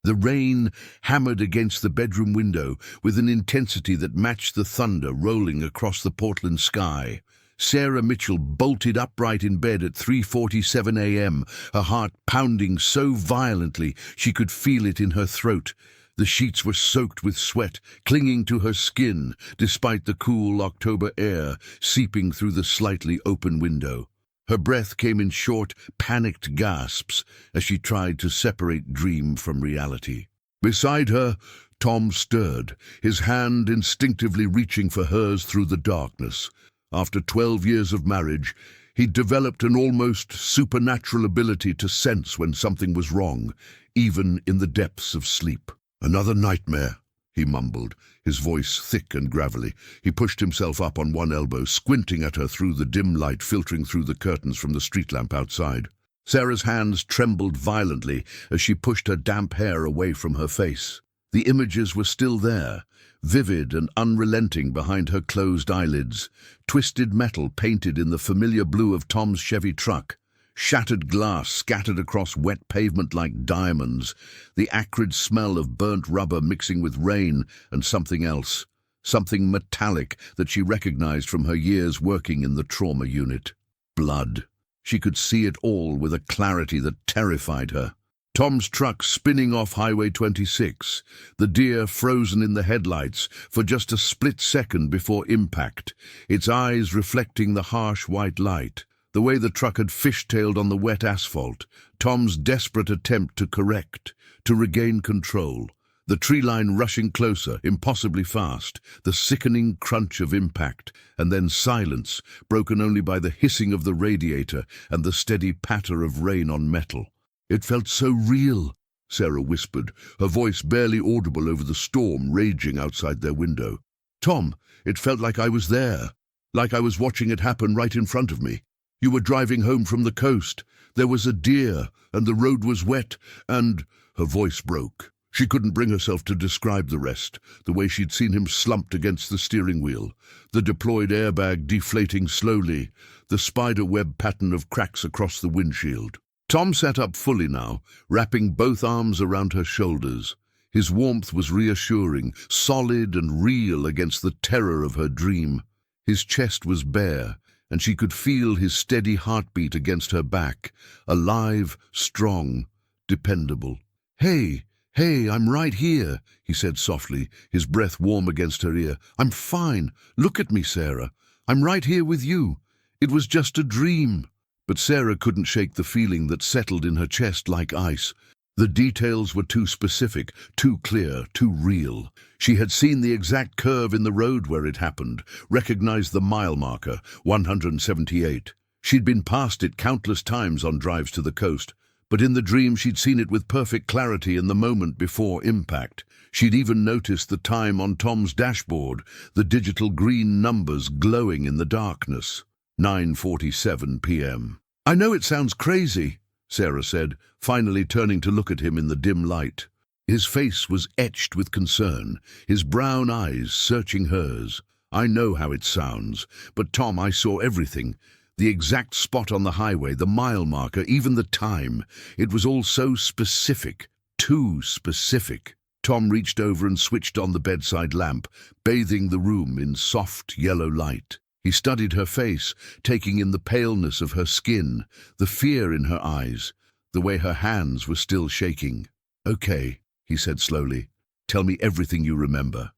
The rain hammered against the bedroom window with an intensity that matched the thunder rolling across the Portland sky. Sarah Mitchell bolted upright in bed at 3:47 a.m., her heart pounding so violently she could feel it in her throat. The sheets were soaked with sweat, clinging to her skin, despite the cool October air seeping through the slightly open window. Her breath came in short, panicked gasps as she tried to separate dream from reality. Beside her, Tom stirred, his hand instinctively reaching for hers through the darkness. After 12 years of marriage, he'd developed an almost supernatural ability to sense when something was wrong, even in the depths of sleep. "Another nightmare," he mumbled, his voice thick and gravelly. He pushed himself up on one elbow, squinting at her through the dim light filtering through the curtains from the street lamp outside. Sarah's hands trembled violently as she pushed her damp hair away from her face. The images were still there, vivid and unrelenting behind her closed eyelids. Twisted metal painted in the familiar blue of Tom's Chevy truck. Shattered glass scattered across wet pavement like diamonds, the acrid smell of burnt rubber mixing with rain and something else, something metallic that she recognized from her years working in the trauma unit. Blood. She could see it all with a clarity that terrified her. Tom's truck spinning off Highway 26, the deer frozen in the headlights for just a split second before impact, its eyes reflecting the harsh white light. The way the truck had fishtailed on the wet asphalt, Tom's desperate attempt to correct, to regain control. The tree line rushing closer, impossibly fast, the sickening crunch of impact, and then silence, broken only by the hissing of the radiator and the steady patter of rain on metal. "It felt so real," Sarah whispered, her voice barely audible over the storm raging outside their window. "Tom, it felt like I was there, like I was watching it happen right in front of me. You were driving home from the coast. There was a deer, and the road was wet, and—" Her voice broke. She couldn't bring herself to describe the rest, the way she'd seen him slumped against the steering wheel, the deployed airbag deflating slowly, the spider web pattern of cracks across the windshield. Tom sat up fully now, wrapping both arms around her shoulders. His warmth was reassuring, solid and real against the terror of her dream. His chest was bare, and she could feel his steady heartbeat against her back, alive, strong, dependable. Hey, I'm right here," he said softly, his breath warm against her ear. "I'm fine. Look at me, Sarah. I'm right here with you. It was just a dream." But Sarah couldn't shake the feeling that settled in her chest like ice. The details were too specific, too clear, too real. She had seen the exact curve in the road where it happened, recognized the mile marker, 178. She'd been past it countless times on drives to the coast, but in the dream she'd seen it with perfect clarity in the moment before impact. She'd even noticed the time on Tom's dashboard, the digital green numbers glowing in the darkness. 9:47 p.m. "I know it sounds crazy," Sarah said, finally turning to look at him in the dim light. His face was etched with concern, his brown eyes searching hers. "I know how it sounds, but Tom, I saw everything. The exact spot on the highway, the mile marker, even the time. It was all so specific, too specific." Tom reached over and switched on the bedside lamp, bathing the room in soft yellow light. He studied her face, taking in the paleness of her skin, the fear in her eyes, the way her hands were still shaking. "Okay," he said slowly. "Tell me everything you remember."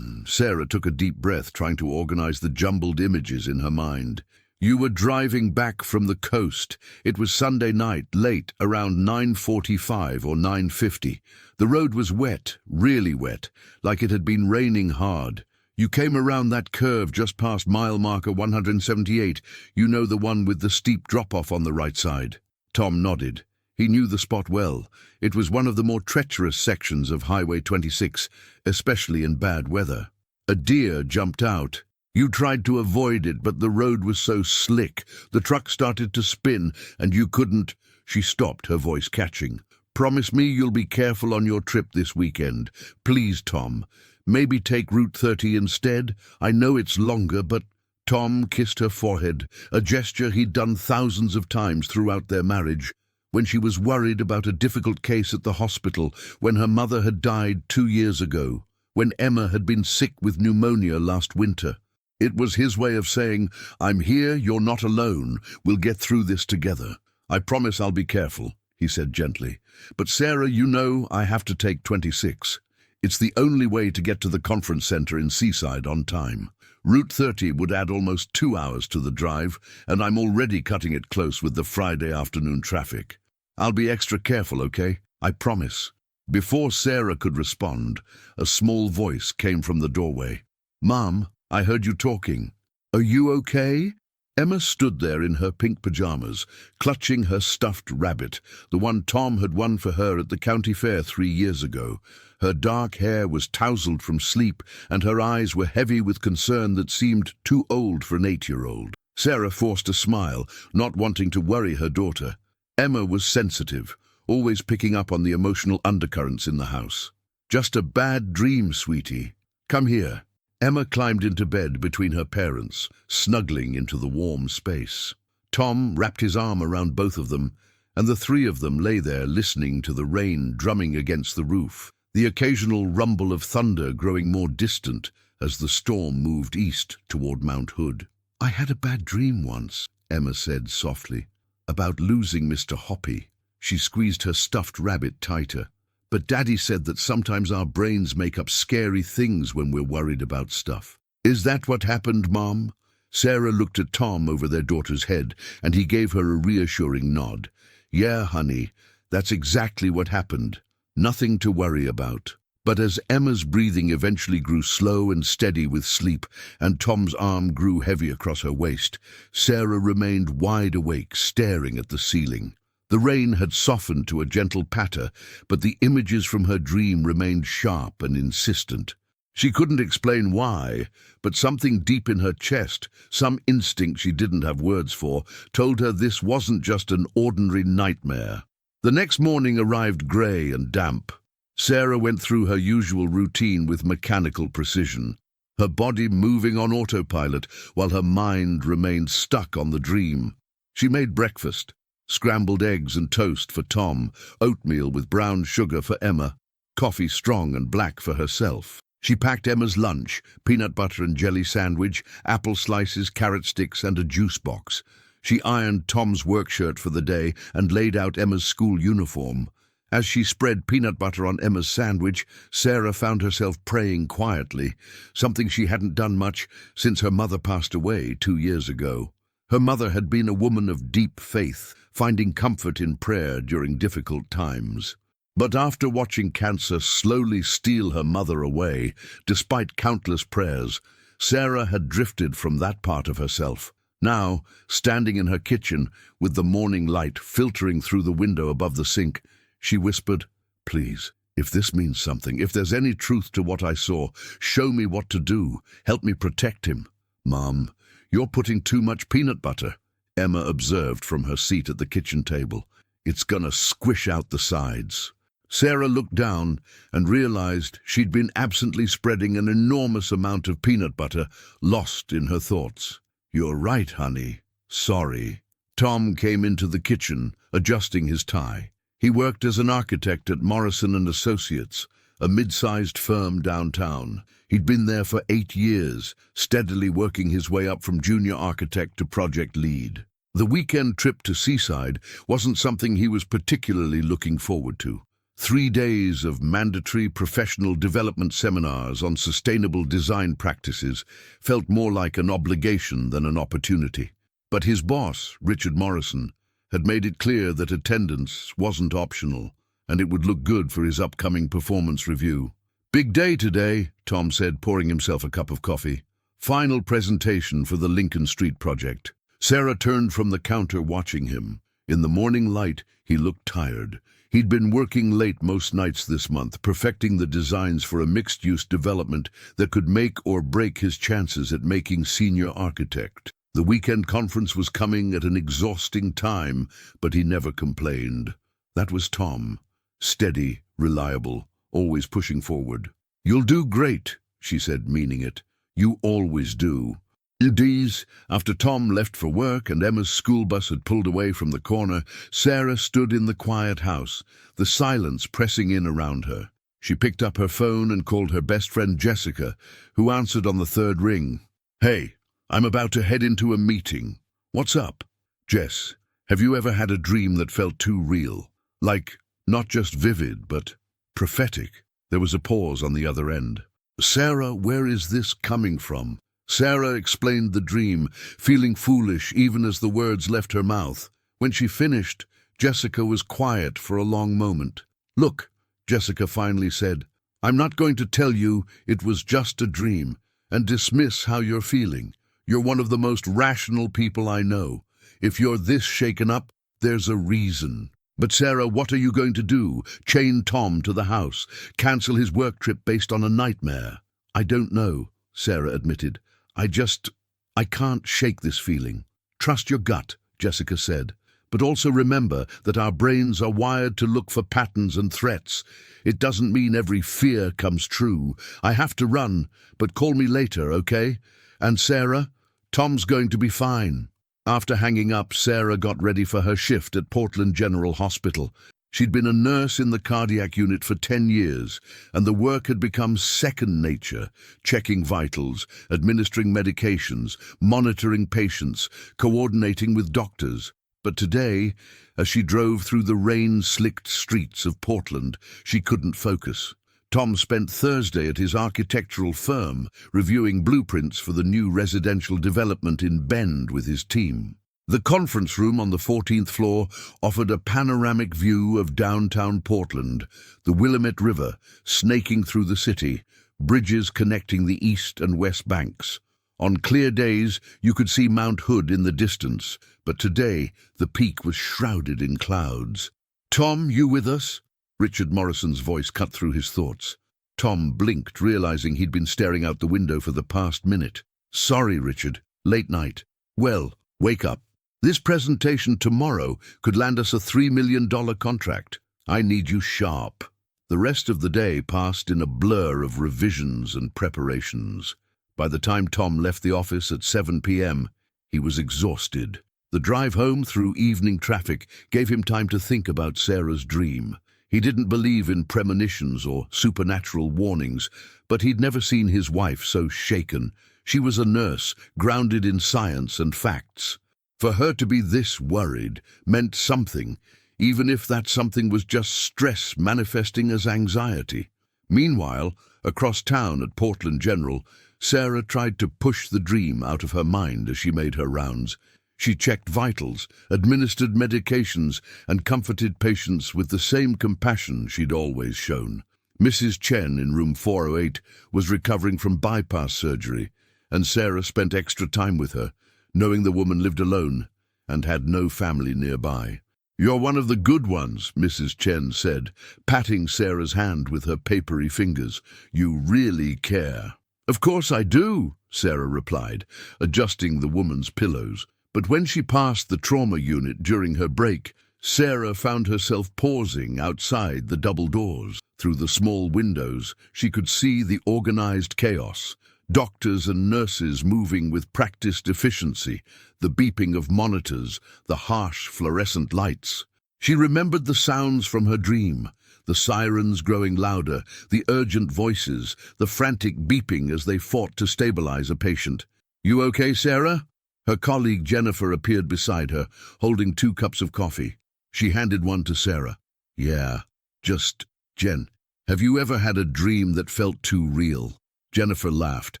Sarah took a deep breath, trying to organize the jumbled images in her mind. "You were driving back from the coast. It was Sunday night, late, around 9:45 or 9:50. The road was wet, really wet, like it had been raining hard. You came around that curve just past mile marker 178. You know, the one with the steep drop-off on the right side." Tom nodded. He knew the spot well. It was one of the more treacherous sections of Highway 26, especially in bad weather. A deer jumped out. You tried to avoid it, but the road was so slick. The truck started to spin, and you couldn't. She stopped, her voice catching. "Promise me you'll be careful on your trip this weekend. Please, Tom. Maybe take Route 30 instead. I know it's longer, but—" Tom kissed her forehead, a gesture he'd done thousands of times throughout their marriage. when she was worried about a difficult case at the hospital, when her mother had died 2 years ago, when Emma had been sick with pneumonia last winter. It was his way of saying, "I'm here, you're not alone, we'll get through this together. I promise I'll be careful," he said gently. "But Sarah, you know I have to take 26. It's the only way to get to the conference center in Seaside on time. Route 30 would add almost 2 hours to the drive, and I'm already cutting it close with the Friday afternoon traffic. I'll be extra careful, okay? I promise." Before Sarah could respond, a small voice came from the doorway. "Mom, I heard you talking. Are you okay?" Emma stood there in her pink pajamas, clutching her stuffed rabbit, the one Tom had won for her at the county fair 3 years ago. Her dark hair was tousled from sleep, and her eyes were heavy with concern that seemed too old for an 8-year-old. Sarah forced a smile, not wanting to worry her daughter. Emma was sensitive, always picking up on the emotional undercurrents in the house. "Just a bad dream, sweetie. Come here." Emma climbed into bed between her parents, snuggling into the warm space. Tom wrapped his arm around both of them, and the three of them lay there listening to the rain drumming against the roof, the occasional rumble of thunder growing more distant as the storm moved east toward Mount Hood. "I had a bad dream once," Emma said softly, "about losing Mr. Hoppy." She squeezed her stuffed rabbit tighter. "But Daddy said that sometimes our brains make up scary things when we're worried about stuff." "Is that what happened, Mom?" Sarah looked at Tom over their daughter's head, and he gave her a reassuring nod. "Yeah, honey, that's exactly what happened. Nothing to worry about." But as Emma's breathing eventually grew slow and steady with sleep, and Tom's arm grew heavy across her waist, Sarah remained wide awake, staring at the ceiling. The rain had softened to a gentle patter, but the images from her dream remained sharp and insistent. She couldn't explain why, but something deep in her chest, some instinct she didn't have words for, told her this wasn't just an ordinary nightmare. The next morning arrived grey and damp. Sarah went through her usual routine with mechanical precision, her body moving on autopilot while her mind remained stuck on the dream. She made breakfast. Scrambled eggs and toast for Tom, oatmeal with brown sugar for Emma, coffee strong and black for herself. She packed Emma's lunch, peanut butter and jelly sandwich, apple slices, carrot sticks and a juice box. She ironed Tom's work shirt for the day and laid out Emma's school uniform. As she spread peanut butter on Emma's sandwich, Sarah found herself praying quietly, something she hadn't done much since her mother passed away 2 years ago. Her mother had been a woman of deep faith, finding comfort in prayer during difficult times. But after watching cancer slowly steal her mother away, despite countless prayers, Sarah had drifted from that part of herself. Now, standing in her kitchen, with the morning light filtering through the window above the sink, she whispered, "Please, if this means something, if there's any truth to what I saw, show me what to do. Help me protect him." "Mom, you're putting too much peanut butter," Emma observed from her seat at the kitchen table. "It's gonna squish out the sides." Sarah looked down and realized she'd been absently spreading an enormous amount of peanut butter, lost in her thoughts. "You're right, honey. Sorry." Tom came into the kitchen, adjusting his tie. He worked as an architect at Morrison and Associates, a mid-sized firm downtown. He'd been there for 8 years, steadily working his way up from junior architect to project lead. The weekend trip to Seaside wasn't something he was particularly looking forward to. 3 days of mandatory professional development seminars on sustainable design practices felt more like an obligation than an opportunity. But his boss, Richard Morrison, had made it clear that attendance wasn't optional, and it would look good for his upcoming performance review. "Big day today," Tom said, pouring himself a cup of coffee. "Final presentation for the Lincoln Street project." Sarah turned from the counter watching him. In the morning light, he looked tired. He'd been working late most nights this month, perfecting the designs for a mixed-use development that could make or break his chances at making senior architect. The weekend conference was coming at an exhausting time, but he never complained. That was Tom. Steady, reliable, always pushing forward. "You'll do great," she said, meaning it. "You always do." Indeed, after Tom left for work and Emma's school bus had pulled away from the corner, Sarah stood in the quiet house, the silence pressing in around her. She picked up her phone and called her best friend Jessica, who answered on the third ring. "Hey, I'm about to head into a meeting. What's up?" "Jess, have you ever had a dream that felt too real? Like, not just vivid, but prophetic?" There was a pause on the other end. "Sarah, where is this coming from?" Sarah explained the dream, feeling foolish even as the words left her mouth. When she finished, Jessica was quiet for a long moment. "Look," Jessica finally said, "I'm not going to tell you it was just a dream and dismiss how you're feeling. You're one of the most rational people I know. If you're this shaken up, there's a reason." "But Sarah, what are you going to do? Chain Tom to the house? Cancel his work trip based on a nightmare?" "I don't know," Sarah admitted. I can't shake this feeling." "Trust your gut," Jessica said. "But also remember that our brains are wired to look for patterns and threats. It doesn't mean every fear comes true. I have to run, but call me later, okay? And Sarah, Tom's going to be fine." After hanging up, Sarah got ready for her shift at Portland General Hospital. She'd been a nurse in the cardiac unit for 10 years, and the work had become second nature, checking vitals, administering medications, monitoring patients, coordinating with doctors. But today, as she drove through the rain-slicked streets of Portland, she couldn't focus. Tom spent Thursday at his architectural firm, reviewing blueprints for the new residential development in Bend with his team. The conference room on the 14th floor offered a panoramic view of downtown Portland, the Willamette River snaking through the city, bridges connecting the east and west banks. On clear days, you could see Mount Hood in the distance, but today the peak was shrouded in clouds. "Tom, you with us?" Richard Morrison's voice cut through his thoughts. Tom blinked, realizing he'd been staring out the window for the past minute. "Sorry, Richard. Late night." "Well, wake up. This presentation tomorrow could land us a $3 million contract. I need you sharp." The rest of the day passed in a blur of revisions and preparations. By the time Tom left the office at 7 p.m., he was exhausted. The drive home through evening traffic gave him time to think about Sarah's dream. He didn't believe in premonitions or supernatural warnings, but he'd never seen his wife so shaken. She was a nurse, grounded in science and facts. For her to be this worried meant something, even if that something was just stress manifesting as anxiety. Meanwhile, across town at Portland General, Sarah tried to push the dream out of her mind as she made her rounds. She checked vitals, administered medications, and comforted patients with the same compassion she'd always shown. Mrs. Chen in room 408 was recovering from bypass surgery, and Sarah spent extra time with her, knowing the woman lived alone and had no family nearby. "You're one of the good ones," Mrs. Chen said, patting Sarah's hand with her papery fingers. "You really care." "Of course I do," Sarah replied, adjusting the woman's pillows. But when she passed the trauma unit during her break, Sarah found herself pausing outside the double doors. Through the small windows, she could see the organized chaos. Doctors and nurses moving with practiced efficiency, the beeping of monitors, the harsh fluorescent lights. She remembered the sounds from her dream, the sirens growing louder, the urgent voices, the frantic beeping as they fought to stabilize a patient. "You okay, Sarah?" Her colleague Jennifer appeared beside her, holding 2 cups of coffee. She handed one to Sarah. "Yeah, Jen, have you ever had a dream that felt too real?" Jennifer laughed,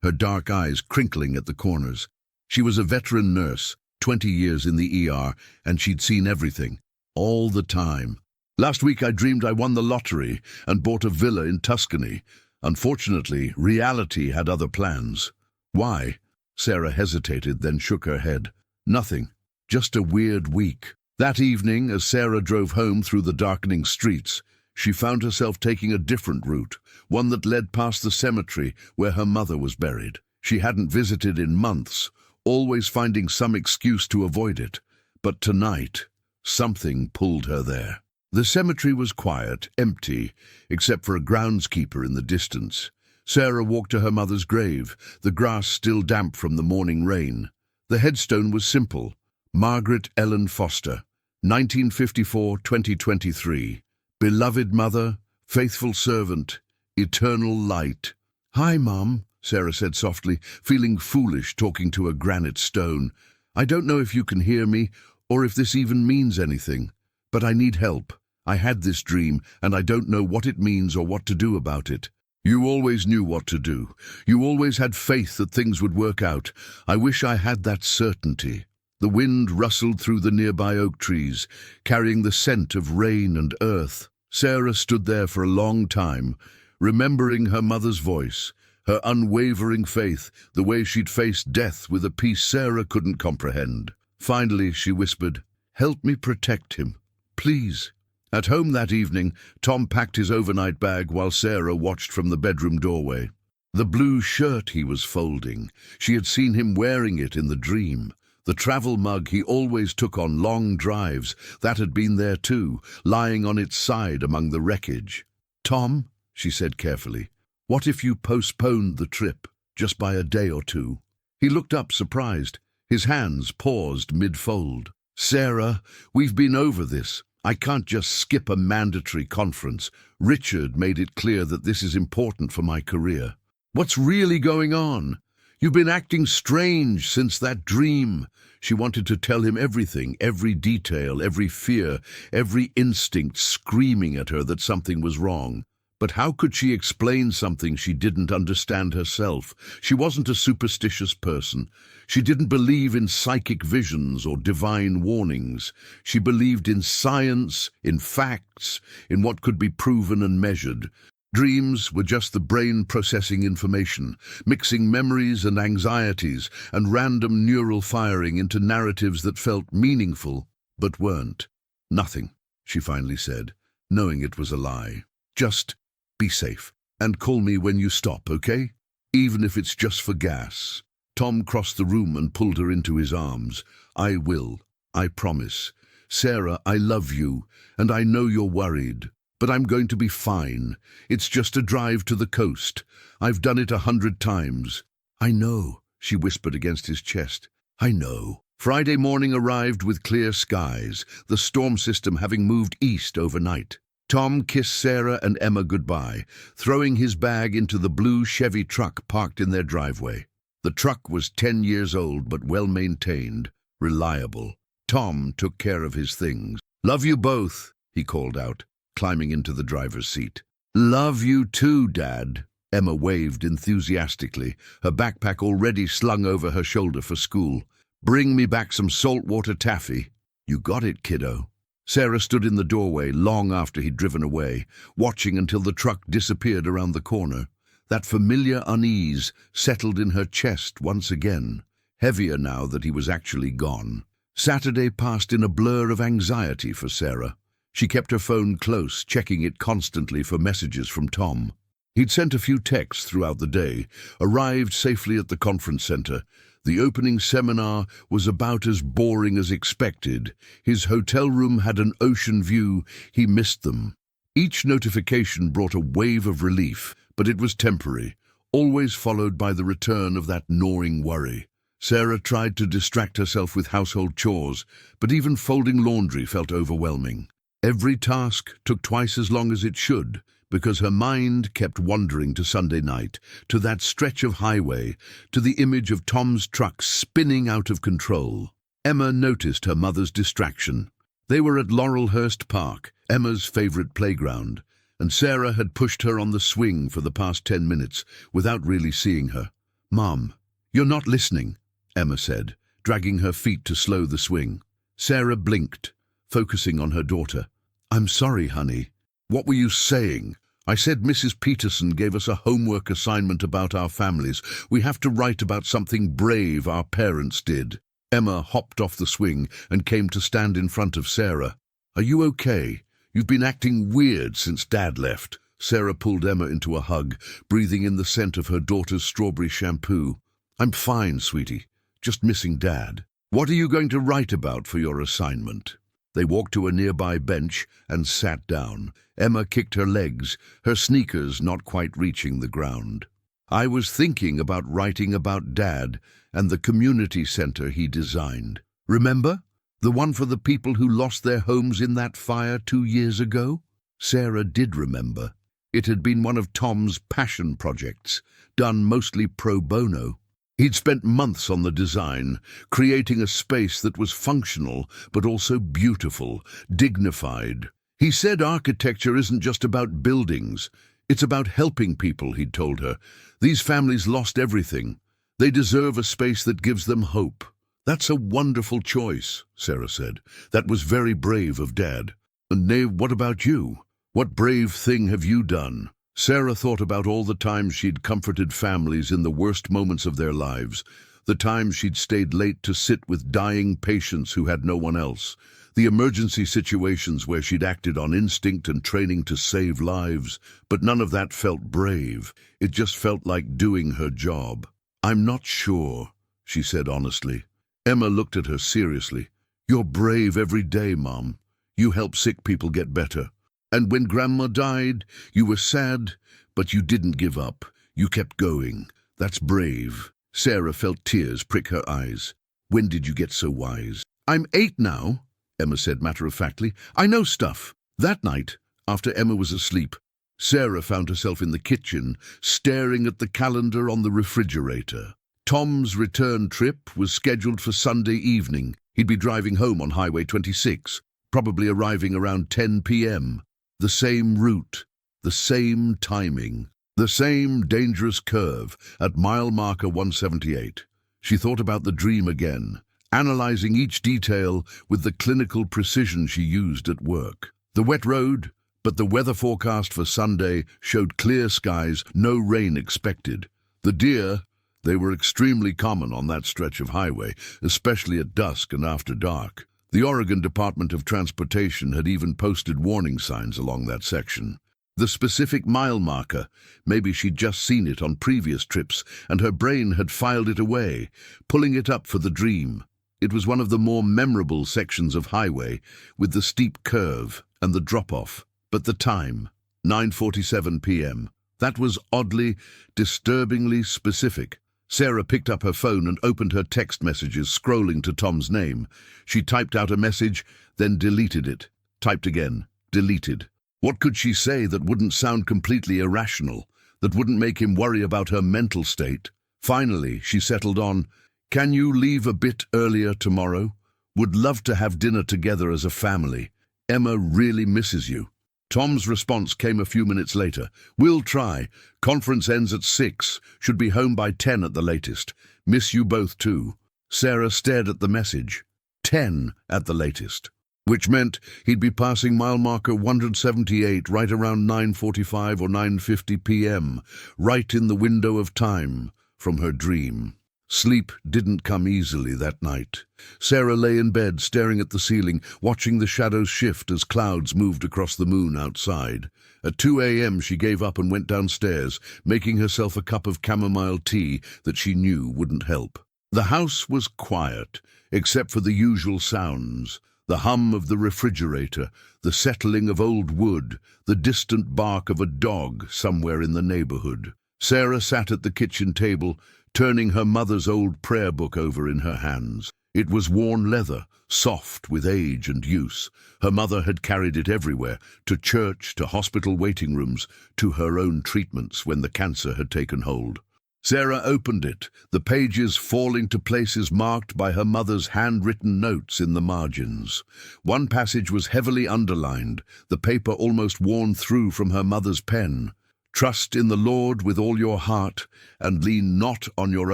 her dark eyes crinkling at the corners. She was a veteran nurse, 20 years in the ER, and she'd seen everything, all the time. "Last week I dreamed I won the lottery and bought a villa in Tuscany. Unfortunately, reality had other plans." "Why?" Sarah hesitated, then shook her head. "Nothing. Just a weird week." That evening, as Sarah drove home through the darkening streets, she found herself taking a different route, one that led past the cemetery where her mother was buried. She hadn't visited in months, always finding some excuse to avoid it. But tonight, something pulled her there. The cemetery was quiet, empty, except for a groundskeeper in the distance. Sarah walked to her mother's grave, the grass still damp from the morning rain. The headstone was simple: Margaret Ellen Foster, 1954-2023. Beloved mother, faithful servant, eternal light. "Hi, Mum," Sarah said softly, feeling foolish talking to a granite stone. "I don't know if you can hear me, or if this even means anything, but I need help. I had this dream, and I don't know what it means or what to do about it." "You always knew what to do. You always had faith that things would work out. I wish I had that certainty." The wind rustled through the nearby oak trees, carrying the scent of rain and earth. Sarah stood there for a long time, remembering her mother's voice, her unwavering faith, the way she'd faced death with a peace Sarah couldn't comprehend. Finally, she whispered, "Help me protect him, please." At home that evening, Tom packed his overnight bag while Sarah watched from the bedroom doorway. The blue shirt he was folding, she had seen him wearing it in the dream. The travel mug he always took on long drives, that had been there too, lying on its side among the wreckage. "Tom," she said carefully, "what if you postponed the trip, just by a day or two?" He looked up surprised, his hands paused mid-fold. "Sarah, we've been over this. I can't just skip a mandatory conference. Richard made it clear that this is important for my career." "What's really going on? You've been acting strange since that dream." She wanted to tell him everything, every detail, every fear, every instinct screaming at her that something was wrong. But how could she explain something she didn't understand herself? She wasn't a superstitious person. She didn't believe in psychic visions or divine warnings. She believed in science, in facts, in what could be proven and measured. Dreams were just the brain processing information, mixing memories and anxieties and random neural firing into narratives that felt meaningful, but weren't. "Nothing," she finally said, knowing it was a lie. "Just be safe, and call me when you stop, okay? Even if it's just for gas." Tom crossed the room and pulled her into his arms. "I will, I promise. Sarah, I love you, and I know you're worried. But I'm going to be fine. It's just a drive to the coast. I've done it 100 times. "I know," she whispered against his chest. "I know." Friday morning arrived with clear skies, the storm system having moved east overnight. Tom kissed Sarah and Emma goodbye, throwing his bag into the blue Chevy truck parked in their driveway. The truck was 10 years old but well-maintained, reliable. Tom took care of his things. "Love you both," he called out, climbing into the driver's seat. "Love you too, Dad." Emma waved enthusiastically, her backpack already slung over her shoulder for school. "Bring me back some saltwater taffy." "You got it, kiddo." Sarah stood in the doorway long after he'd driven away, watching until the truck disappeared around the corner. That familiar unease settled in her chest once again, heavier now that he was actually gone. Saturday passed in a blur of anxiety for Sarah. She kept her phone close, checking it constantly for messages from Tom. He'd sent a few texts throughout the day, arrived safely at the conference center. The opening seminar was about as boring as expected. His hotel room had an ocean view. He missed them. Each notification brought a wave of relief, but it was temporary, always followed by the return of that gnawing worry. Sarah tried to distract herself with household chores, but even folding laundry felt overwhelming. Every task took twice as long as it should, because her mind kept wandering to Sunday night, to that stretch of highway, to the image of Tom's truck spinning out of control. Emma noticed her mother's distraction. They were at Laurelhurst Park, Emma's favorite playground, and Sarah had pushed her on the swing for the past 10 minutes without really seeing her. "Mom, you're not listening," Emma said, dragging her feet to slow the swing. Sarah blinked, focusing on her daughter. "I'm sorry, honey. What were you saying?" "I said Mrs. Peterson gave us a homework assignment about our families. We have to write about something brave our parents did." Emma hopped off the swing and came to stand in front of Sarah. "Are you okay? You've been acting weird since Dad left." Sarah pulled Emma into a hug, breathing in the scent of her daughter's strawberry shampoo. "I'm fine, sweetie. Just missing Dad." "What are you going to write about for your assignment?" They walked to a nearby bench and sat down. Emma kicked her legs, her sneakers not quite reaching the ground. I was thinking about writing about Dad and the community center he designed. Remember? The one for the people who lost their homes in that fire 2 years ago? Sarah did remember. It had been one of Tom's passion projects, done mostly pro bono. He'd spent months on the design, creating a space that was functional but also beautiful, dignified. He said architecture isn't just about buildings. It's about helping people, he'd told her. These families lost everything. They deserve a space that gives them hope. That's a wonderful choice, Sarah said. That was very brave of Dad. And Nave, what about you? What brave thing have you done? Sarah thought about all the times she'd comforted families in the worst moments of their lives, the times she'd stayed late to sit with dying patients who had no one else, the emergency situations where she'd acted on instinct and training to save lives, but none of that felt brave. It just felt like doing her job. I'm not sure, she said honestly. Emma looked at her seriously. You're brave every day, Mom. You help sick people get better. And when Grandma died, you were sad, but you didn't give up. You kept going. That's brave. Sarah felt tears prick her eyes. When did you get so wise? I'm 8 now, Emma said matter-of-factly. I know stuff. That night, after Emma was asleep, Sarah found herself in the kitchen, staring at the calendar on the refrigerator. Tom's return trip was scheduled for Sunday evening. He'd be driving home on Highway 26, probably arriving around 10 p.m. The same route, the same timing, the same dangerous curve at mile marker 178. She thought about the dream again, analyzing each detail with the clinical precision she used at work. The wet road, but the weather forecast for Sunday showed clear skies, no rain expected. The deer, they were extremely common on that stretch of highway, especially at dusk and after dark. The Oregon Department of Transportation had even posted warning signs along that section. The specific mile marker, maybe she'd just seen it on previous trips, and her brain had filed it away, pulling it up for the dream. It was one of the more memorable sections of highway, with the steep curve and the drop-off. But the time, 9:47 p.m., that was oddly, disturbingly specific. Sarah picked up her phone and opened her text messages, scrolling to Tom's name. She typed out a message, then deleted it. Typed again. Deleted. What could she say that wouldn't sound completely irrational, that wouldn't make him worry about her mental state? Finally, she settled on, "Can you leave a bit earlier tomorrow? Would love to have dinner together as a family. Emma really misses you." Tom's response came a few minutes later. "We'll try. Conference ends at 6. Should be home by 10 at the latest. Miss you both too." Sarah stared at the message. 10 at the latest. Which meant he'd be passing mile marker 178 right around 9:45 or 9:50 p.m., right in the window of time from her dream. Sleep didn't come easily that night. Sarah lay in bed, staring at the ceiling, watching the shadows shift as clouds moved across the moon outside. At 2 a.m. she gave up and went downstairs, making herself a cup of chamomile tea that she knew wouldn't help. The house was quiet, except for the usual sounds. The hum of the refrigerator, the settling of old wood, the distant bark of a dog somewhere in the neighborhood. Sarah sat at the kitchen table, turning her mother's old prayer book over in her hands. It was worn leather, soft with age and use. Her mother had carried it everywhere, to church, to hospital waiting rooms, to her own treatments when the cancer had taken hold. Sarah opened it, the pages falling to places marked by her mother's handwritten notes in the margins. One passage was heavily underlined, the paper almost worn through from her mother's pen. "Trust in the Lord with all your heart, and lean not on your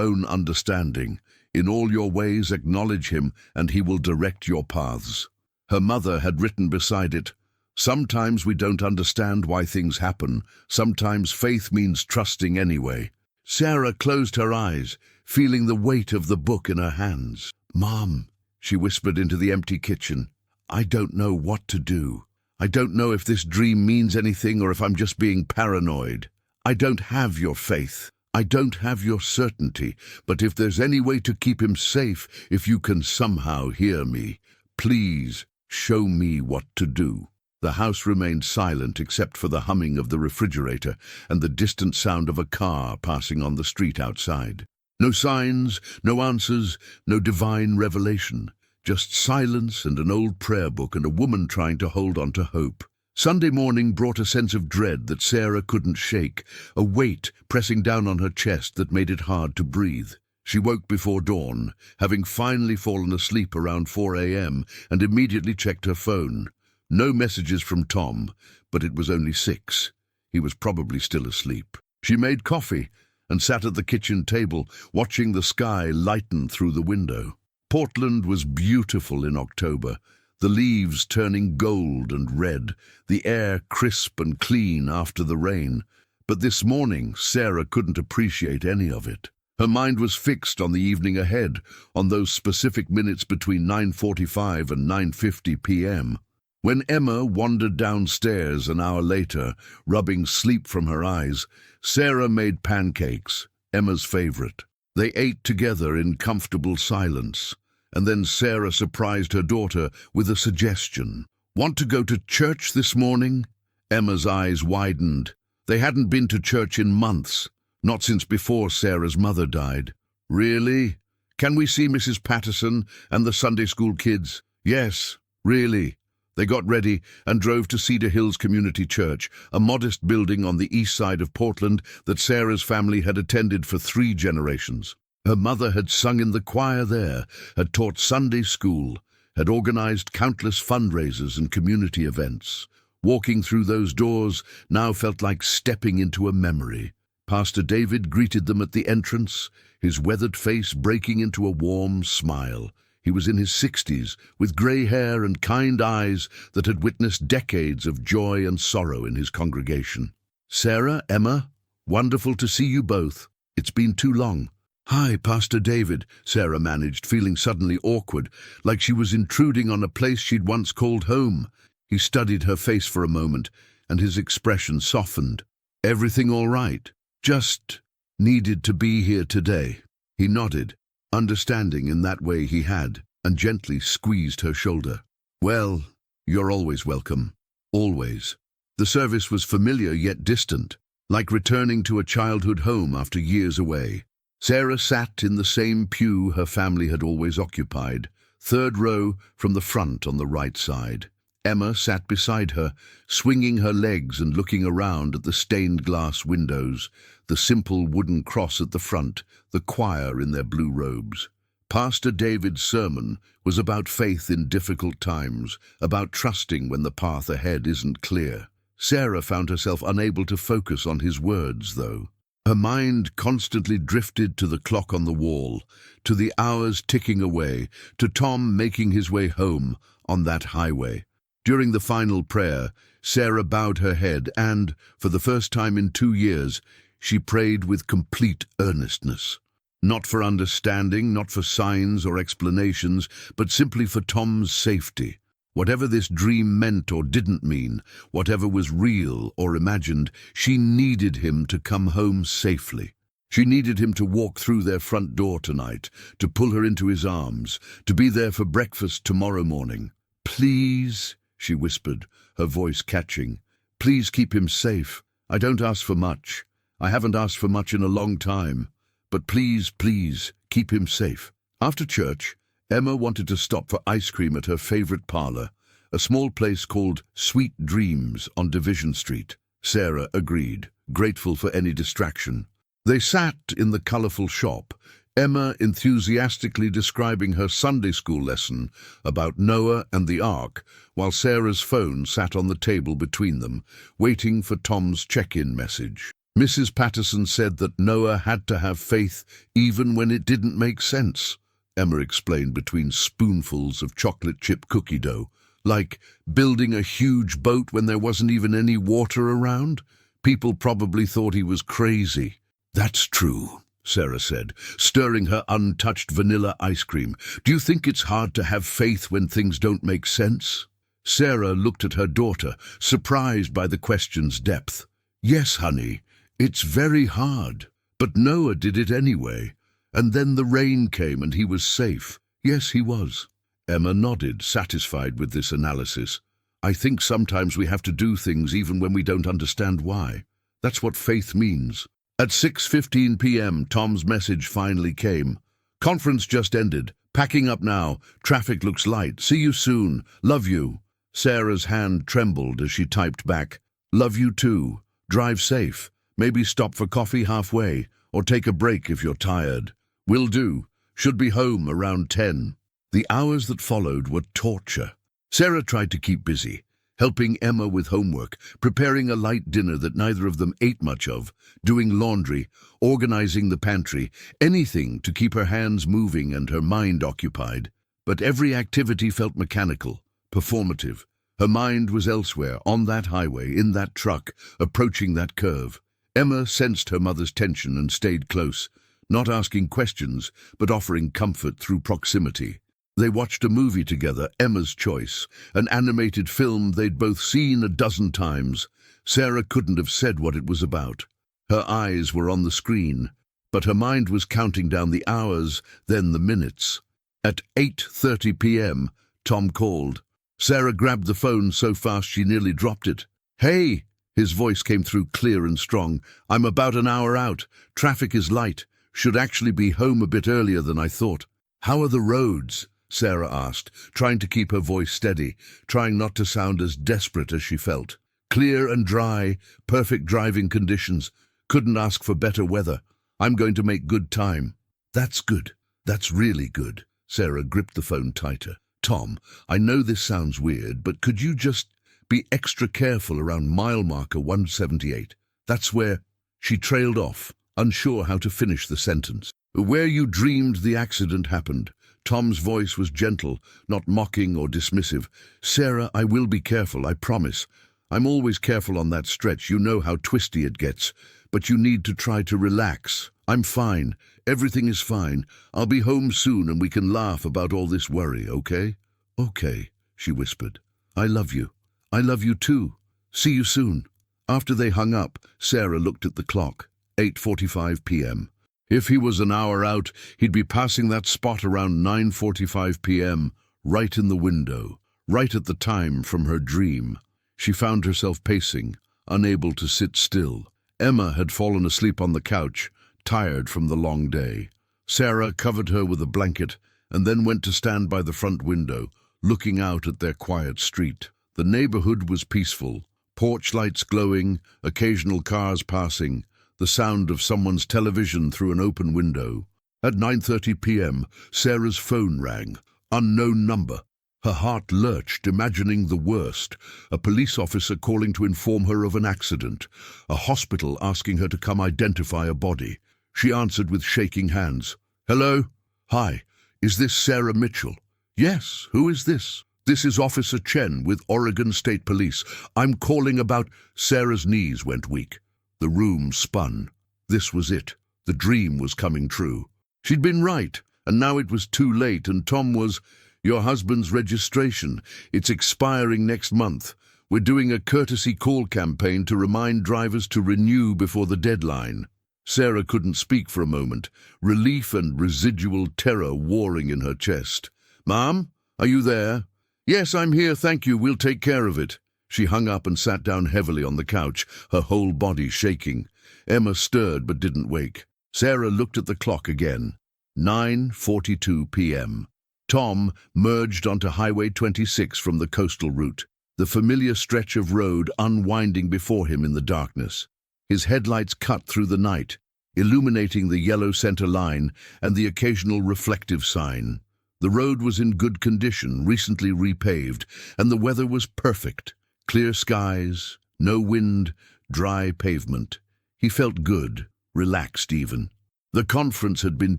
own understanding. In all your ways acknowledge him, and he will direct your paths." Her mother had written beside it, "Sometimes we don't understand why things happen. Sometimes faith means trusting anyway." Sarah closed her eyes, feeling the weight of the book in her hands. "Mom," she whispered into the empty kitchen, "I don't know what to do. I don't know if this dream means anything or if I'm just being paranoid. I don't have your faith. I don't have your certainty. But if there's any way to keep him safe, if you can somehow hear me, please show me what to do." The house remained silent except for the humming of the refrigerator and the distant sound of a car passing on the street outside. No signs, no answers, no divine revelation. Just silence and an old prayer book and a woman trying to hold on to hope. Sunday morning brought a sense of dread that Sarah couldn't shake, a weight pressing down on her chest that made it hard to breathe. She woke before dawn, having finally fallen asleep around 4 a.m., and immediately checked her phone. No messages from Tom, but it was only 6. He was probably still asleep. She made coffee and sat at the kitchen table, watching the sky lighten through the window. Portland was beautiful in October, the leaves turning gold and red, the air crisp and clean after the rain. But this morning, Sarah couldn't appreciate any of it. Her mind was fixed on the evening ahead, on those specific minutes between 9:45 and 9:50 p.m. When Emma wandered downstairs an hour later, rubbing sleep from her eyes, Sarah made pancakes, Emma's favorite. They ate together in comfortable silence, and then Sarah surprised her daughter with a suggestion. "Want to go to church this morning?" Emma's eyes widened. They hadn't been to church in months, not since before Sarah's mother died. "Really? Can we see Mrs. Patterson and the Sunday school kids?" "Yes, really." They got ready and drove to Cedar Hills Community Church, a modest building on the east side of Portland that Sarah's family had attended for 3 generations. Her mother had sung in the choir there, had taught Sunday school, had organized countless fundraisers and community events. Walking through those doors now felt like stepping into a memory. Pastor David greeted them at the entrance, his weathered face breaking into a warm smile. He was in his 60s, with grey hair and kind eyes that had witnessed decades of joy and sorrow in his congregation. "Sarah, Emma, wonderful to see you both. It's been too long." "Hi, Pastor David," Sarah managed, feeling suddenly awkward, like she was intruding on a place she'd once called home. He studied her face for a moment, and his expression softened. "Everything all right? Just needed to be here today." He nodded, understanding in that way he had, and gently squeezed her shoulder. "Well, you're always welcome. Always." The service was familiar yet distant, like returning to a childhood home after years away. Sarah sat in the same pew her family had always occupied, 3rd row from the front on the right side. Emma sat beside her, swinging her legs and looking around at the stained glass windows, the simple wooden cross at the front, the choir in their blue robes. Pastor David's sermon was about faith in difficult times, about trusting when the path ahead isn't clear. Sarah found herself unable to focus on his words, though. Her mind constantly drifted to the clock on the wall, to the hours ticking away, to Tom making his way home on that highway. During the final prayer, Sarah bowed her head and, for the first time in 2 years, she prayed with complete earnestness. Not for understanding, not for signs or explanations, but simply for Tom's safety. Whatever this dream meant or didn't mean, whatever was real or imagined, she needed him to come home safely. She needed him to walk through their front door tonight, to pull her into his arms, to be there for breakfast tomorrow morning. "Please," she whispered, her voice catching. "Please keep him safe. I don't ask for much. I haven't asked for much in a long time. But please, please, keep him safe." After church, Emma wanted to stop for ice cream at her favorite parlor, a small place called Sweet Dreams on Division Street. Sarah agreed, grateful for any distraction. They sat in the colorful shop, Emma enthusiastically describing her Sunday school lesson about Noah and the Ark, while Sarah's phone sat on the table between them, waiting for Tom's check-in message. Mrs. Patterson said that Noah had to have faith even when it didn't make sense, Emma explained between spoonfuls of chocolate chip cookie dough. Like building a huge boat when there wasn't even any water around? People probably thought he was crazy. "That's true," Sarah said, stirring her untouched vanilla ice cream. "Do you think it's hard to have faith when things don't make sense?" Sarah looked at her daughter, surprised by the question's depth. "Yes, honey, it's very hard. But Noah did it anyway. And then the rain came and he was safe." "Yes, he was." Emma nodded, satisfied with this analysis. I think sometimes we have to do things even when we don't understand why. That's what faith means. At 6:15 p.m., Tom's message finally came. Conference just ended. Packing up now. Traffic looks light. See you soon. Love you. Sarah's hand trembled as she typed back, Love you too. Drive safe. Maybe stop for coffee halfway, or take a break if you're tired. Will do. Should be home around 10. The hours that followed were torture. Sarah tried to keep busy, helping Emma with homework, preparing a light dinner that neither of them ate much of, doing laundry, organizing the pantry, anything to keep her hands moving and her mind occupied. But every activity felt mechanical, performative. Her mind was elsewhere, on that highway, in that truck, approaching that curve. Emma sensed her mother's tension and stayed close, not asking questions, but offering comfort through proximity. They watched a movie together, Emma's choice, an animated film they'd both seen a dozen times. Sarah couldn't have said what it was about. Her eyes were on the screen, but her mind was counting down the hours, then the minutes. At 8:30 p.m., Tom called. Sarah grabbed the phone so fast she nearly dropped it. Hey! His voice came through clear and strong. I'm about an hour out. Traffic is light. Should actually be home a bit earlier than I thought. How are the roads? Sarah asked, trying to keep her voice steady, trying not to sound as desperate as she felt. Clear and dry, perfect driving conditions. Couldn't ask for better weather. I'm going to make good time. That's good. That's really good. Sarah gripped the phone tighter. Tom, I know this sounds weird, but could you just be extra careful around mile marker 178? That's where... She trailed off, unsure how to finish the sentence. Where you dreamed the accident happened. Tom's voice was gentle, not mocking or dismissive. Sarah, I will be careful, I promise. I'm always careful on that stretch. You know how twisty it gets. But you need to try to relax. I'm fine. Everything is fine. I'll be home soon and we can laugh about all this worry, okay? Okay, she whispered. I love you. I love you too. See you soon. After they hung up, Sarah looked at the clock. 8:45 p.m. If he was an hour out, he'd be passing that spot around 9:45 p.m., right in the window, right at the time from her dream. She found herself pacing, unable to sit still. Emma had fallen asleep on the couch, tired from the long day. Sarah covered her with a blanket and then went to stand by the front window, looking out at their quiet street. The neighborhood was peaceful, porch lights glowing, occasional cars passing, the sound of someone's television through an open window. At 9:30 p.m., Sarah's phone rang. Unknown number. Her heart lurched, imagining the worst. A police officer calling to inform her of an accident. A hospital asking her to come identify a body. She answered with shaking hands. Hello? Hi. Is this Sarah Mitchell? Yes. Who is this? This is Officer Chen with Oregon State Police. I'm calling about... Sarah's knees went weak. The room spun. This was it. The dream was coming true. She'd been right, and now it was too late, and Tom was... Your husband's registration. It's expiring next month. We're doing a courtesy call campaign to remind drivers to renew before the deadline. Sarah couldn't speak for a moment, relief and residual terror warring in her chest. Mom, are you there? Yes, I'm here, thank you, we'll take care of it. She hung up and sat down heavily on the couch, her whole body shaking. Emma stirred but didn't wake. Sarah looked at the clock again. 9:42 p.m. Tom merged onto Highway 26 from the coastal route, the familiar stretch of road unwinding before him in the darkness. His headlights cut through the night, illuminating the yellow center line and the occasional reflective sign. The road was in good condition, recently repaved, and the weather was perfect. Clear skies, no wind, dry pavement. He felt good, relaxed even. The conference had been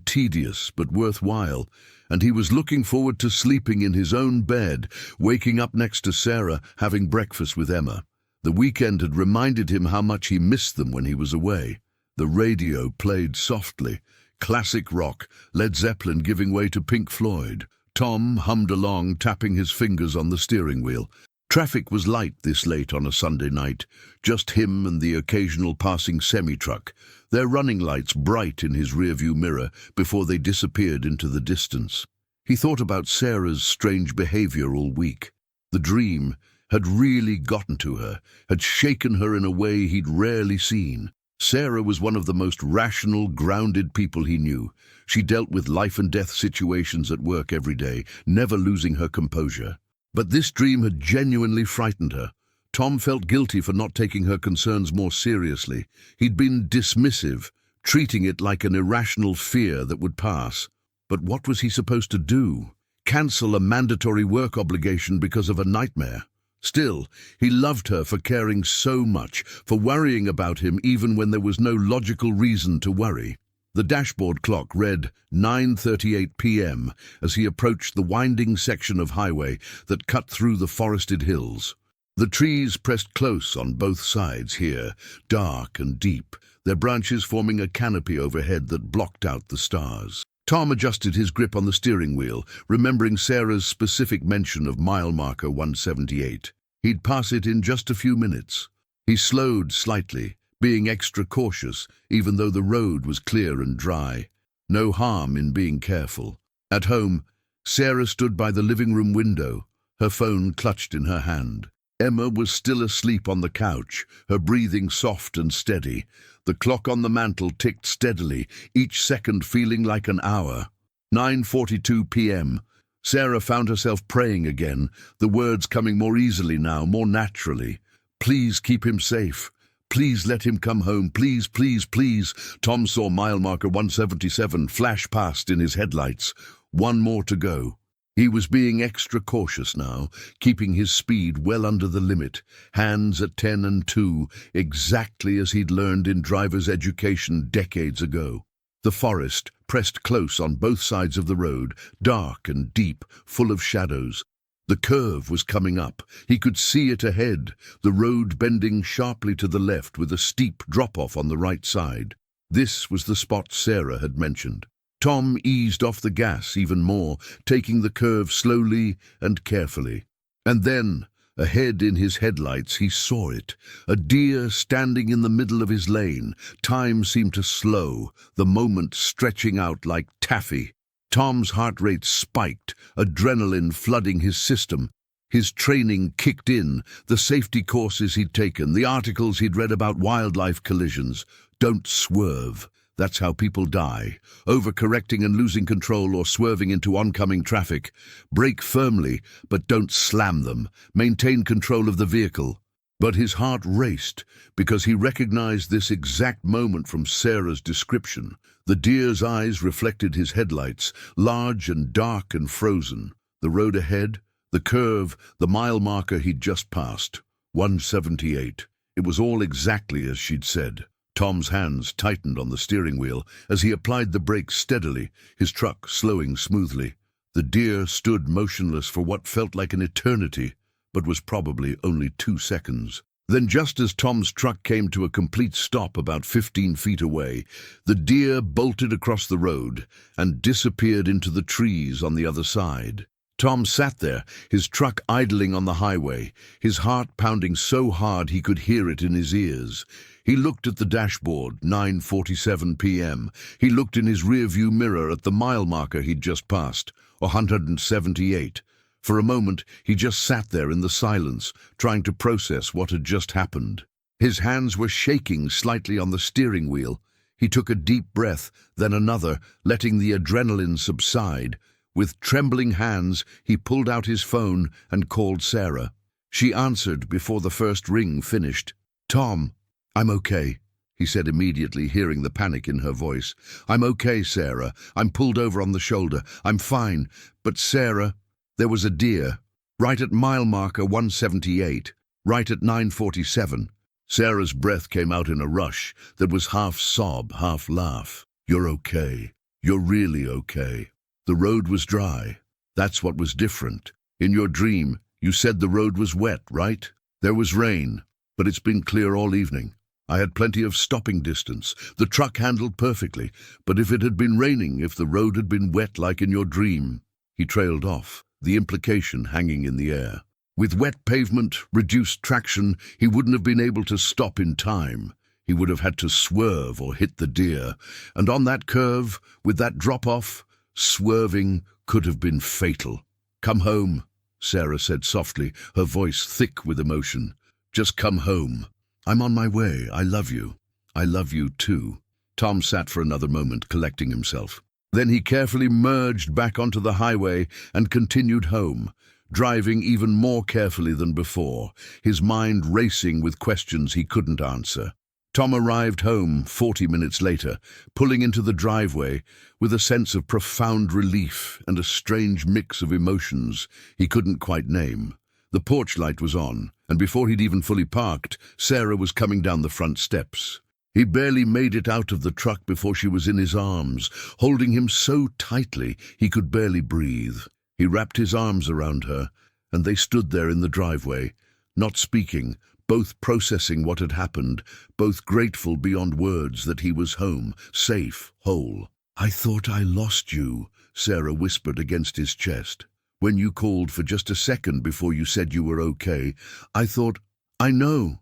tedious but worthwhile, and he was looking forward to sleeping in his own bed, waking up next to Sarah, having breakfast with Emma. The weekend had reminded him how much he missed them when he was away. The radio played softly. Classic rock, Led Zeppelin giving way to Pink Floyd. Tom hummed along, tapping his fingers on the steering wheel. Traffic was light this late on a Sunday night, just him and the occasional passing semi-truck, their running lights bright in his rearview mirror before they disappeared into the distance. He thought about Sarah's strange behavior all week. The dream, had really gotten to her, had shaken her in a way he'd rarely seen. Sarah was one of the most rational, grounded people he knew. She dealt with life-and-death situations at work every day, never losing her composure. But this dream had genuinely frightened her. Tom felt guilty for not taking her concerns more seriously. He'd been dismissive, treating it like an irrational fear that would pass. But what was he supposed to do? Cancel a mandatory work obligation because of a nightmare? Still, he loved her for caring so much, for worrying about him even when there was no logical reason to worry. The dashboard clock read 9:38 p.m. as he approached the winding section of highway that cut through the forested hills. The trees pressed close on both sides here, dark and deep, their branches forming a canopy overhead that blocked out the stars. Tom adjusted his grip on the steering wheel, remembering Sarah's specific mention of mile marker 178. He'd pass it in just a few minutes. He slowed slightly, being extra cautious, even though the road was clear and dry. No harm in being careful. At home, Sarah stood by the living room window, her phone clutched in her hand. Emma was still asleep on the couch, her breathing soft and steady. The clock on the mantel ticked steadily, each second feeling like an hour. 9:42 p.m. Sarah found herself praying again, the words coming more easily now, more naturally. Please keep him safe. Please let him come home. Please, please, please. Tom saw mile marker 177 flash past in his headlights. One more to go. He was being extra cautious now, keeping his speed well under the limit, hands at 10 and 2, exactly as he'd learned in driver's education decades ago. The forest pressed close on both sides of the road, dark and deep, full of shadows. The curve was coming up. He could see it ahead, the road bending sharply to the left with a steep drop-off on the right side. This was the spot Sarah had mentioned. Tom eased off the gas even more, taking the curve slowly and carefully. And then, ahead in his headlights, he saw it, a deer standing in the middle of his lane. Time seemed to slow, the moment stretching out like taffy. Tom's heart rate spiked, adrenaline flooding his system. His training kicked in, the safety courses he'd taken, the articles he'd read about wildlife collisions. Don't swerve. That's how people die, overcorrecting and losing control or swerving into oncoming traffic. Brake firmly, but don't slam them. Maintain control of the vehicle. But his heart raced because he recognized this exact moment from Sarah's description. The deer's eyes reflected his headlights, large and dark and frozen. The road ahead, the curve, the mile marker he'd just passed. 178. It was all exactly as she'd said. Tom's hands tightened on the steering wheel as he applied the brakes steadily, his truck slowing smoothly. The deer stood motionless for what felt like an eternity, but was probably only 2 seconds. Then, just as Tom's truck came to a complete stop about 15 feet away, the deer bolted across the road and disappeared into the trees on the other side. Tom sat there, his truck idling on the highway, his heart pounding so hard he could hear it in his ears. He looked at the dashboard, 9:47 p.m. He looked in his rearview mirror at the mile marker he'd just passed, 178. For a moment, he just sat there in the silence, trying to process what had just happened. His hands were shaking slightly on the steering wheel. He took a deep breath, then another, letting the adrenaline subside. With trembling hands, he pulled out his phone and called Sarah. She answered before the first ring finished. "Tom, I'm okay," he said immediately, hearing the panic in her voice. "I'm okay, Sarah. I'm pulled over on the shoulder. I'm fine. But Sarah, there was a deer, right at mile marker 178, right at 9:47. Sarah's breath came out in a rush that was half sob, half laugh. "You're okay. You're really okay." The road was dry. That's what was different. In your dream, you said the road was wet, right? There was rain, but it's been clear all evening. I had plenty of stopping distance. The truck handled perfectly, but if it had been raining, if the road had been wet like in your dream... He trailed off, the implication hanging in the air. With wet pavement, reduced traction, he wouldn't have been able to stop in time. He would have had to swerve or hit the deer. And on that curve, with that drop-off, swerving could have been fatal. "Come home," Sarah said softly, her voice thick with emotion. "Just come home. I'm on my way. I love you. I love you too." Tom sat for another moment, collecting himself. Then he carefully merged back onto the highway and continued home, driving even more carefully than before, his mind racing with questions he couldn't answer. Tom arrived home 40 minutes later, pulling into the driveway with a sense of profound relief and a strange mix of emotions he couldn't quite name. The porch light was on, and before he'd even fully parked, Sarah was coming down the front steps. He barely made it out of the truck before she was in his arms, holding him so tightly he could barely breathe. He wrapped his arms around her, and they stood there in the driveway, not speaking, both processing what had happened, both grateful beyond words that he was home, safe, whole. "I thought I lost you," Sarah whispered against his chest. "When you called for just a second before you said you were okay, I thought, I know,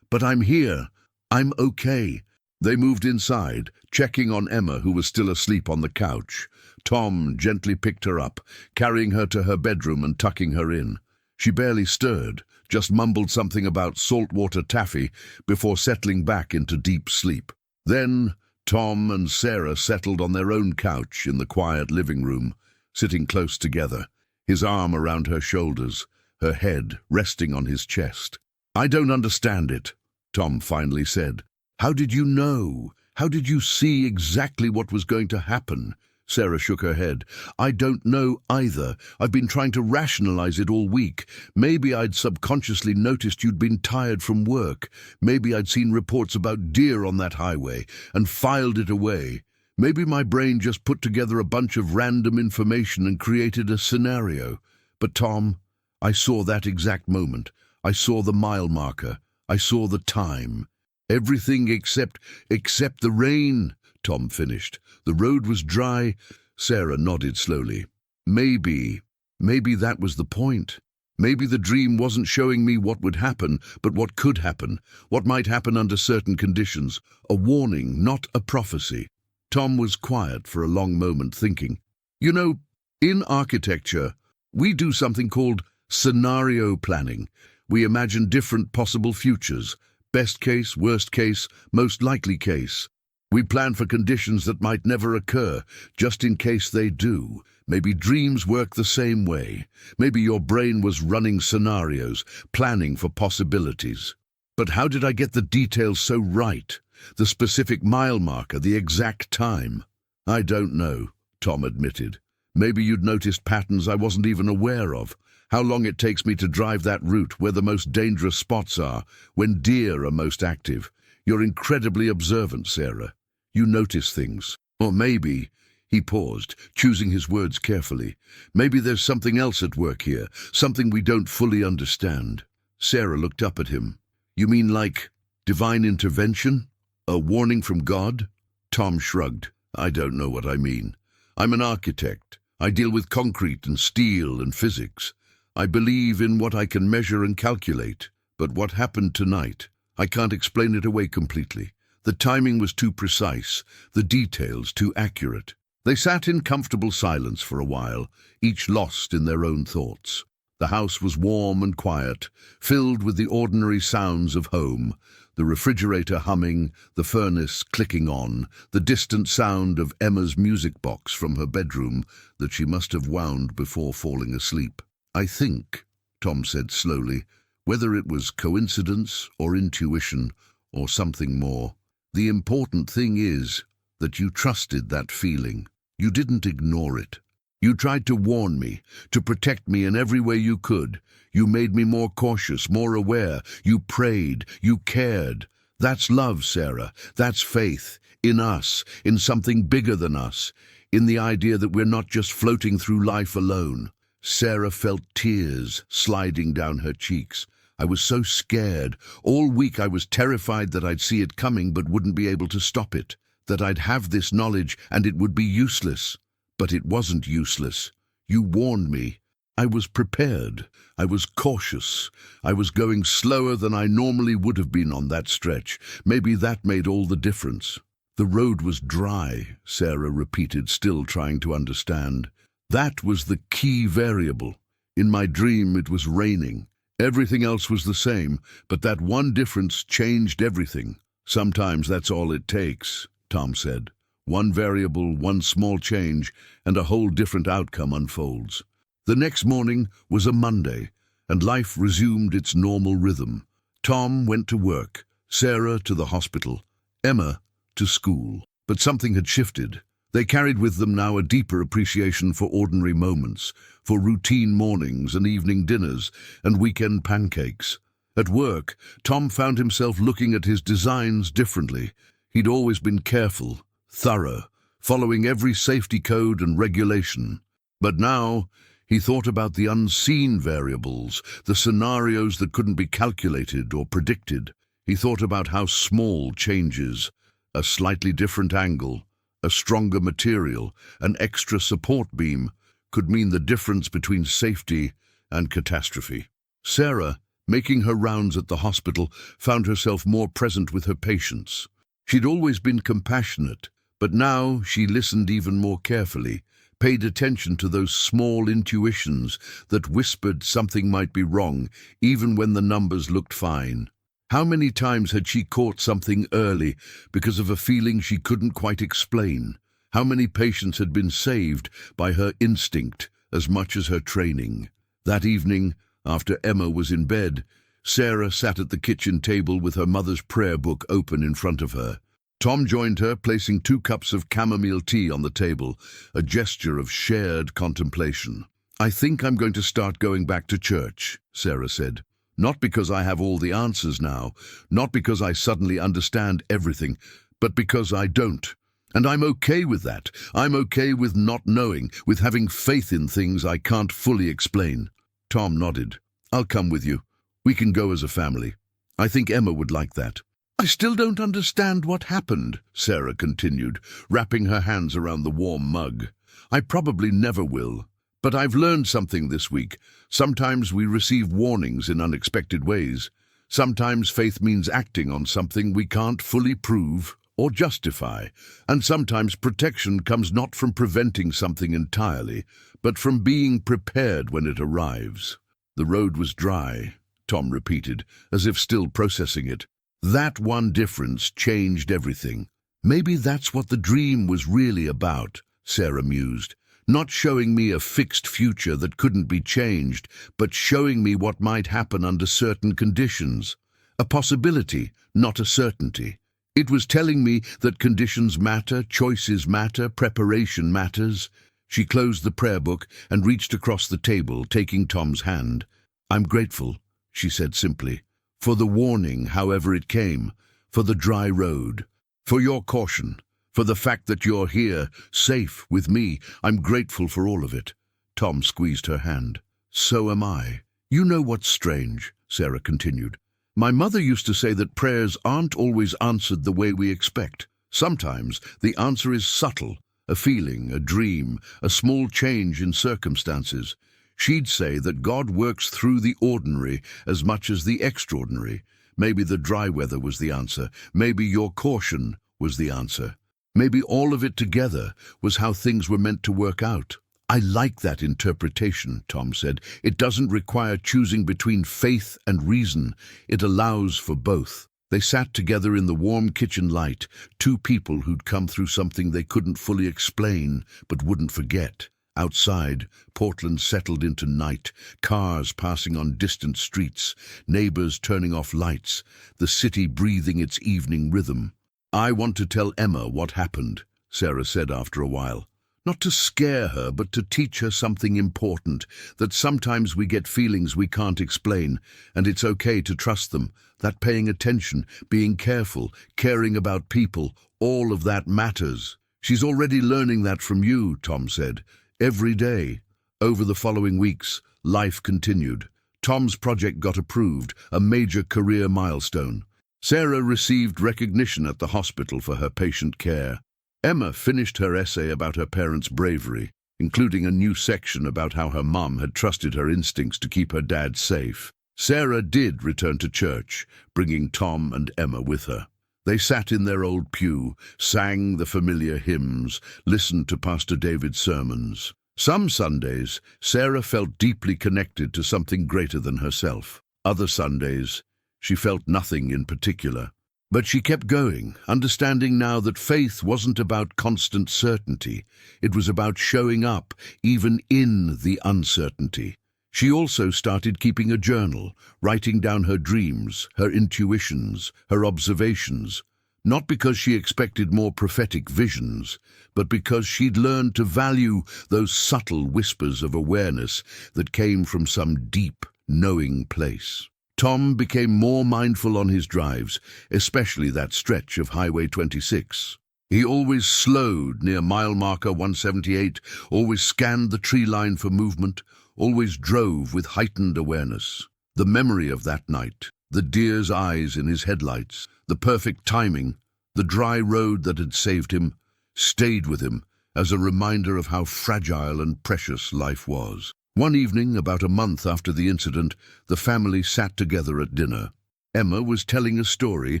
but I'm here. I'm okay." They moved inside, checking on Emma, who was still asleep on the couch. Tom gently picked her up, carrying her to her bedroom and tucking her in. She barely stirred, just mumbled something about saltwater taffy before settling back into deep sleep. Then Tom and Sarah settled on their own couch in the quiet living room, sitting close together, his arm around her shoulders, her head resting on his chest. "I don't understand it," Tom finally said. "How did you know? How did you see exactly what was going to happen?" Sarah shook her head. "I don't know either. I've been trying to rationalize it all week. Maybe I'd subconsciously noticed you'd been tired from work. Maybe I'd seen reports about deer on that highway and filed it away. Maybe my brain just put together a bunch of random information and created a scenario. But Tom, I saw that exact moment. I saw the mile marker. I saw the time. Everything except the rain," Tom finished. "The road was dry." Sarah nodded slowly. Maybe that was the point. Maybe the dream wasn't showing me what would happen, but what could happen, what might happen under certain conditions. A warning, not a prophecy." Tom was quiet for a long moment, thinking. "You know, in architecture, we do something called scenario planning. We imagine different possible futures, best case, worst case, most likely case. We plan for conditions that might never occur, just in case they do. Maybe dreams work the same way. Maybe your brain was running scenarios, planning for possibilities. But how did I get the details so right? The specific mile marker, the exact time? I don't know," Tom admitted. "Maybe you'd noticed patterns I wasn't even aware of. How long it takes me to drive that route, where the most dangerous spots are, when deer are most active. You're incredibly observant, Sarah. You notice things. Or maybe," he paused, choosing his words carefully, "maybe there's something else at work here, something we don't fully understand." Sarah looked up at him. "You mean like divine intervention? A warning from God?" Tom shrugged. "I don't know what I mean. I'm an architect. I deal with concrete and steel and physics. I believe in what I can measure and calculate. But what happened tonight, I can't explain it away completely. The timing was too precise, the details too accurate." They sat in comfortable silence for a while, each lost in their own thoughts. The house was warm and quiet, filled with the ordinary sounds of home, the refrigerator humming, the furnace clicking on, the distant sound of Emma's music box from her bedroom that she must have wound before falling asleep. "I think," Tom said slowly, "whether it was coincidence or intuition or something more, the important thing is that you trusted that feeling. You didn't ignore it. You tried to warn me, to protect me in every way you could. You made me more cautious, more aware. You prayed, you cared. That's love, Sarah. That's faith. In us, in something bigger than us. In the idea that we're not just floating through life alone." Sarah felt tears sliding down her cheeks. "I was so scared. All week I was terrified that I'd see it coming but wouldn't be able to stop it. That I'd have this knowledge and it would be useless. But it wasn't useless. You warned me. I was prepared. I was cautious. I was going slower than I normally would have been on that stretch. Maybe that made all the difference." "The road was dry," Sarah repeated, still trying to understand. "That was the key variable. In my dream, it was raining. Everything else was the same, but that one difference changed everything. Sometimes that's all it takes, Tom said. One variable, one small change, and a whole different outcome unfolds. The next morning was a Monday, and life resumed its normal rhythm. Tom went to work, Sarah to the hospital, Emma to school. But something had shifted. They carried with them now a deeper appreciation for ordinary moments, for routine mornings and evening dinners and weekend pancakes. At work, Tom found himself looking at his designs differently. He'd always been careful, thorough, following every safety code and regulation. But now, he thought about the unseen variables, the scenarios that couldn't be calculated or predicted. He thought about how small changes, a slightly different angle, a stronger material, an extra support beam, could mean the difference between safety and catastrophe. Sarah, making her rounds at the hospital, found herself more present with her patients. She'd always been compassionate, but now she listened even more carefully, paid attention to those small intuitions that whispered something might be wrong, even when the numbers looked fine. How many times had she caught something early because of a feeling she couldn't quite explain? How many patients had been saved by her instinct as much as her training? That evening, after Emma was in bed, Sarah sat at the kitchen table with her mother's prayer book open in front of her. Tom joined her, placing 2 cups of chamomile tea on the table, a gesture of shared contemplation. "I think I'm going to start going back to church," Sarah said. "Not because I have all the answers now, not because I suddenly understand everything, but because I don't. And I'm okay with that. I'm okay with not knowing, with having faith in things I can't fully explain." Tom nodded. "I'll come with you. We can go as a family. I think Emma would like that." "I still don't understand what happened," Sarah continued, wrapping her hands around the warm mug. "I probably never will. But I've learned something this week. Sometimes we receive warnings in unexpected ways. Sometimes faith means acting on something we can't fully prove or justify. And sometimes protection comes not from preventing something entirely, but from being prepared when it arrives." "The road was dry," Tom repeated, as if still processing it. "That one difference changed everything." "Maybe that's what the dream was really about," Sarah mused. "Not showing me a fixed future that couldn't be changed, but showing me what might happen under certain conditions. A possibility, not a certainty. It was telling me that conditions matter, choices matter, preparation matters." She closed the prayer book and reached across the table, taking Tom's hand. "I'm grateful," she said simply, "for the warning, however it came, for the dry road, for your caution, for the fact that you're here, safe, with me. I'm grateful for all of it." Tom squeezed her hand. "So am I." "You know what's strange," Sarah continued. "My mother used to say that prayers aren't always answered the way we expect. Sometimes the answer is subtle, a feeling, a dream, a small change in circumstances. She'd say that God works through the ordinary as much as the extraordinary. Maybe the dry weather was the answer. Maybe your caution was the answer. Maybe all of it together was how things were meant to work out." "I like that interpretation," Tom said. "It doesn't require choosing between faith and reason. It allows for both." They sat together in the warm kitchen light, 2 people who'd come through something they couldn't fully explain but wouldn't forget. Outside, Portland settled into night, cars passing on distant streets, neighbors turning off lights, the city breathing its evening rhythm. "I want to tell Emma what happened," Sarah said after a while. "Not to scare her, but to teach her something important, that sometimes we get feelings we can't explain, and it's okay to trust them, that paying attention, being careful, caring about people, all of that matters." "She's already learning that from you," Tom said. "Every day." Over the following weeks, life continued. Tom's project got approved, a major career milestone. Sarah received recognition at the hospital for her patient care. Emma finished her essay about her parents' bravery, including a new section about how her mum had trusted her instincts to keep her dad safe. Sarah did return to church, bringing Tom and Emma with her. They sat in their old pew, sang the familiar hymns, listened to Pastor David's sermons. Some Sundays, Sarah felt deeply connected to something greater than herself. Other Sundays, she felt nothing in particular. But she kept going, understanding now that faith wasn't about constant certainty. It was about showing up, even in the uncertainty. She also started keeping a journal, writing down her dreams, her intuitions, her observations, not because she expected more prophetic visions, but because she'd learned to value those subtle whispers of awareness that came from some deep, knowing place. Tom became more mindful on his drives, especially that stretch of Highway 26. He always slowed near mile marker 178, always scanned the tree line for movement, always drove with heightened awareness. The memory of that night, the deer's eyes in his headlights, the perfect timing, the dry road that had saved him, stayed with him as a reminder of how fragile and precious life was. One evening, about a month after the incident, the family sat together at dinner. Emma was telling a story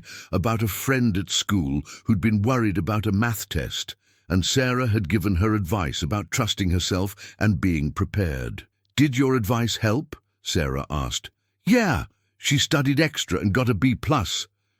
about a friend at school who'd been worried about a math test, and Sarah had given her advice about trusting herself and being prepared. "Did your advice help?" Sarah asked. "Yeah, she studied extra and got a B+.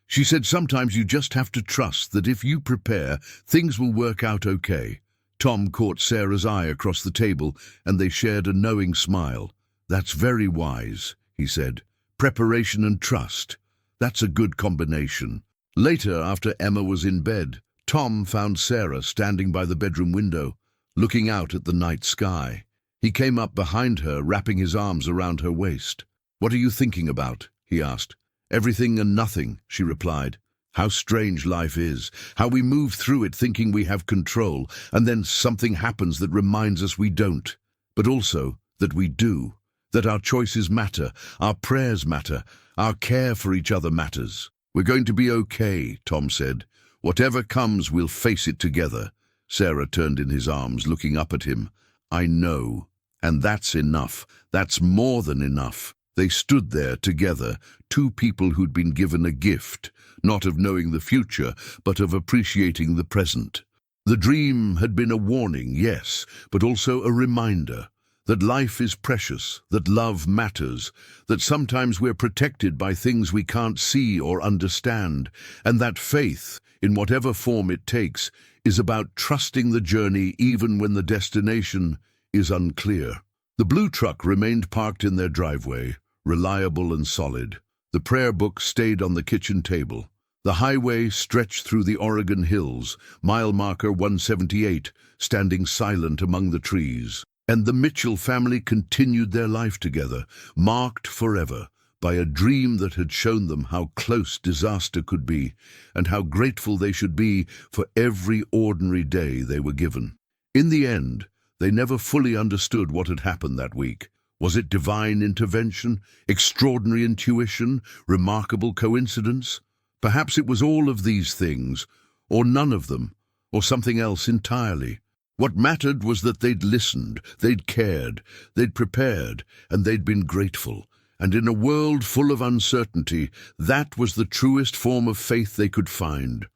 She said sometimes you just have to trust that if you prepare, things will work out okay." Tom caught Sarah's eye across the table, and they shared a knowing smile. "That's very wise," he said. "Preparation and trust. That's a good combination." Later, after Emma was in bed, Tom found Sarah standing by the bedroom window, looking out at the night sky. He came up behind her, wrapping his arms around her waist. "What are you thinking about?" he asked. "Everything and nothing," she replied. "How strange life is, how we move through it thinking we have control, and then something happens that reminds us we don't, but also that we do, that our choices matter, our prayers matter, our care for each other matters." "We're going to be okay," Tom said. "Whatever comes, we'll face it together." Sarah turned in his arms, looking up at him. "I know. And that's enough. That's more than enough." They stood there together, two people who'd been given a gift, not of knowing the future, but of appreciating the present. The dream had been a warning, yes, but also a reminder that life is precious, that love matters, that sometimes we're protected by things we can't see or understand, and that faith, in whatever form it takes, is about trusting the journey even when the destination is unclear. The blue truck remained parked in their driveway, reliable and solid. The prayer book stayed on the kitchen table. The highway stretched through the Oregon hills, mile marker 178, standing silent among the trees. And the Mitchell family continued their life together, marked forever by a dream that had shown them how close disaster could be, and how grateful they should be for every ordinary day they were given. In the end, they never fully understood what had happened that week. Was it divine intervention, extraordinary intuition, remarkable coincidence? Perhaps it was all of these things, or none of them, or something else entirely. What mattered was that they'd listened, they'd cared, they'd prepared, and they'd been grateful. And in a world full of uncertainty, that was the truest form of faith they could find.